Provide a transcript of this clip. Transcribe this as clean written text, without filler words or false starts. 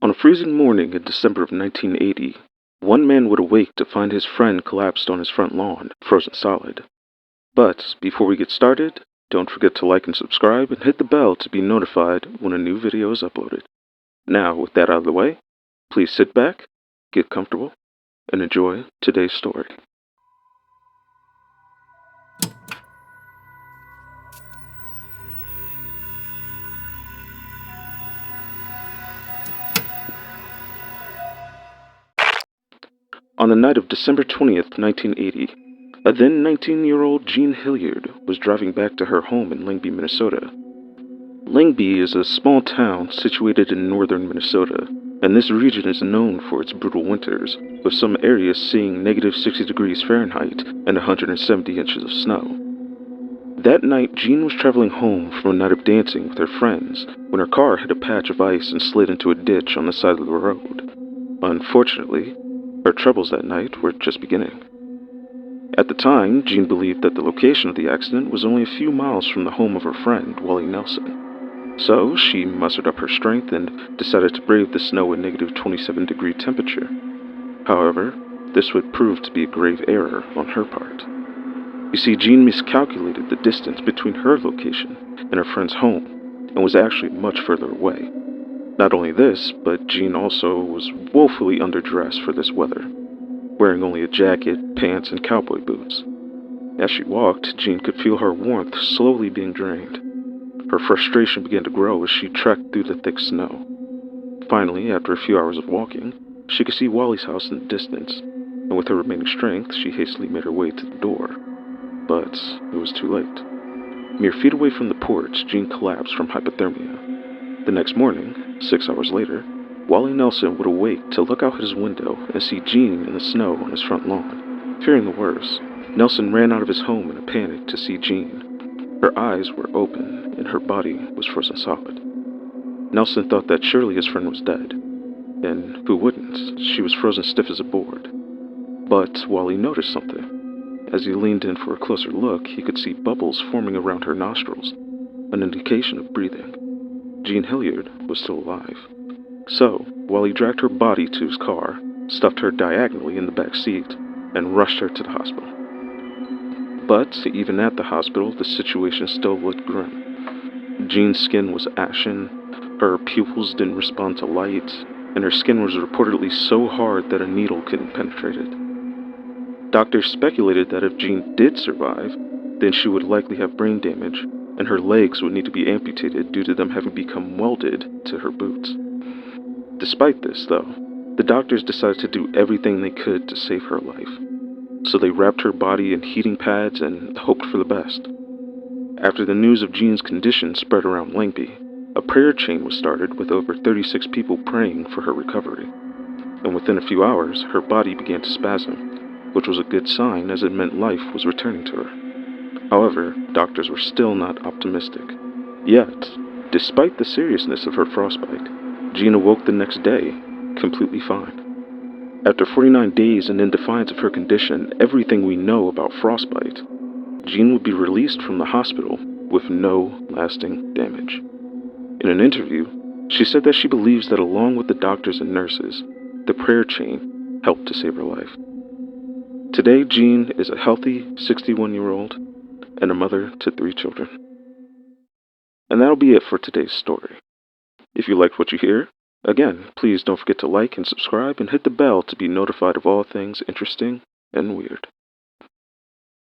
On a freezing morning in December of 1980, one man would awake to find his friend collapsed on his front lawn, frozen solid. But before we get started, don't forget to like and subscribe and hit the bell to be notified when a new video is uploaded. Now, with that out of the way, please sit back, get comfortable, and enjoy today's story. On the night of December 20th, 1980, a then 19-year-old Jean Hilliard was driving back to her home in Langby, Minnesota. Langby is a small town situated in northern Minnesota, and this region is known for its brutal winters, with some areas seeing negative 60 degrees Fahrenheit and 170 inches of snow. That night, Jean was traveling home from a night of dancing with her friends when her car hit a patch of ice and slid into a ditch on the side of the road. Unfortunately, her troubles that night were just beginning. At the time, Jean believed that the location of the accident was only a few miles from the home of her friend, Wally Nelson. So she mustered up her strength and decided to brave the snow and negative 27-degree temperature. However, this would prove to be a grave error on her part. You see, Jean miscalculated the distance between her location and her friend's home and was actually much further away. Not only this, but Jean also was woefully underdressed for this weather, wearing only a jacket, pants, and cowboy boots. As she walked, Jean could feel her warmth slowly being drained. Her frustration began to grow as she trekked through the thick snow. Finally, after a few hours of walking, she could see Wally's house in the distance, and with her remaining strength, she hastily made her way to the door. But it was too late. Mere feet away from the porch, Jean collapsed from hypothermia. The next morning, 6 hours later, Wally Nelson would awake to look out his window and see Jean in the snow on his front lawn. Fearing the worst, Nelson ran out of his home in a panic to see Jean. Her eyes were open, and her body was frozen solid. Nelson thought that surely his friend was dead, and who wouldn't? She was frozen stiff as a board. But Wally noticed something. As he leaned in for a closer look, he could see bubbles forming around her nostrils, an indication of breathing. Jean Hilliard was still alive. So, Wally dragged her body to his car, stuffed her diagonally in the back seat, and rushed her to the hospital. But even at the hospital, the situation still looked grim. Jean's skin was ashen, her pupils didn't respond to light, and her skin was reportedly so hard that a needle couldn't penetrate it. Doctors speculated that if Jean did survive, then she would likely have brain damage, and her legs would need to be amputated due to them having become welded to her boots. Despite this, though, the doctors decided to do everything they could to save her life. So they wrapped her body in heating pads and hoped for the best. After the news of Jean's condition spread around Langby, a prayer chain was started with over 36 people praying for her recovery. And within a few hours, her body began to spasm, which was a good sign as it meant life was returning to her. However, doctors were still not optimistic. Yet, despite the seriousness of her frostbite, Jean awoke the next day, completely fine. After 49 days and in defiance of her condition, everything we know about frostbite, Jean would be released from the hospital with no lasting damage. In an interview, she said that she believes that along with the doctors and nurses, the prayer chain helped to save her life. Today, Jean is a healthy 61-year-old and a mother to 3 children. And that'll be it for today's story. If you liked what you hear, again, please don't forget to like and subscribe and hit the bell to be notified of all things interesting and weird.